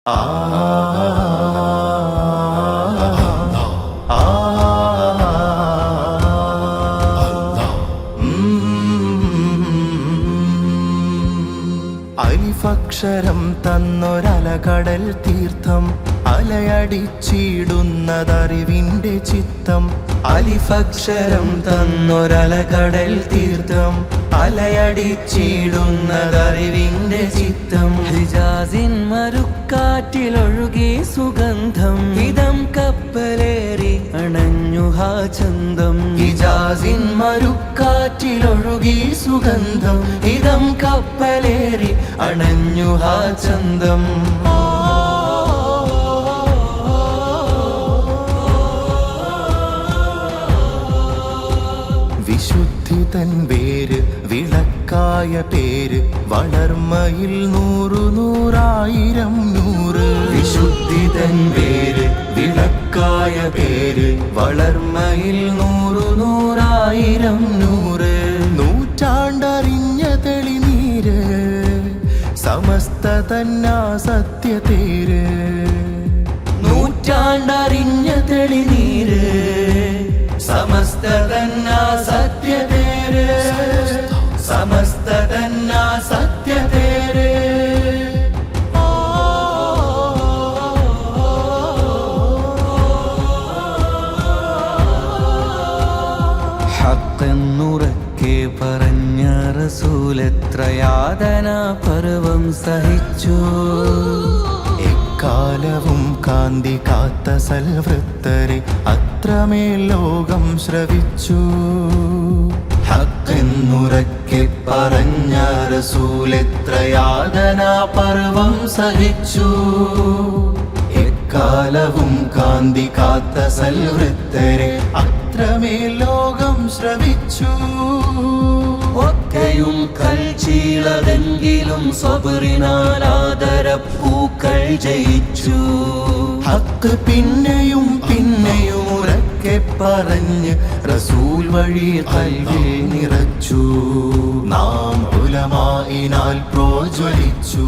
അലിഫക്ഷരം തന്നൊരലകടൽ തീർത്ഥം അലയടിച്ചിടുന്നതറിവിന്റെ ചിത്തം. അലിഫക്ഷരം തന്നൊരലകടൽ തീർത്ഥം അലയടിച്ചിടുന്നതറിവിന്റെ ചിത്തം. ഹിജാസിൻ മരുക്കാറ്റിലൊഴുകി സുഗന്ധം ഇതം കപ്പലേറി അണഞ്ഞു ഹാ ചന്തം. ഹിജാസിൻ മരുക്കാറ്റിലൊഴുകി സുഗന്ധം ഇതം കപ്പലേറി അണഞ്ഞു ഹാ ചന്തം. വിശുദ്ധി തൻ വേര് വിളക്കായ പേര് വളർമയിൽ നൂറു നൂറായിരം നൂറ്. വിശുദ്ധി തൻ വേര് വിളക്കായ പേര് വളർമയിൽ നൂറു നൂറായിരം നൂറ്. നൂറ്റാണ്ടറിഞ്ഞ തെളിനീര് സമസ്ത തന്നാ സത്യതേര്. നൂറ്റാണ്ടറിഞ്ഞ തെളിനീര് സമസ്ത തന്നാ സത്യതേര്. സമസ്ത തന്നാ സത്യതേര്. ഹഖെന്നുറക്കെ പറഞ്ഞ റസൂലെത്ര യാതനാ പർവം സഹിച്ചു. എക്കാലവും കാന്തി കാത്ത സൽവൃത്തരെ അത്രമേൽ ലോകം ശ്രവിച്ചു. ഹഖെന്നുറക്കെ പറഞ്ഞ റസൂലെത്ര യാതനാ പർവം സഹിച്ചു. എക്കാലവും കാന്തി കാത്ത സൽവൃത്തരെ അത്രമേൽ ലോകം ശ്രവിച്ചു. ഒക്കെയും കൽച്ചീളതെങ്കിലും സ്വബറിനാലാദരപ്പൂക്കൾ ജയിച്ചു. ഹക്ക് പിന്നെയും പിന്നെയും ഉറക്കെ പറഞ്ഞ് റസൂൽ വഴി ഖൽബിൽ നിറച്ചു. നാം ഉലമാഇനാൽ പ്രോജ്വലിച്ചു.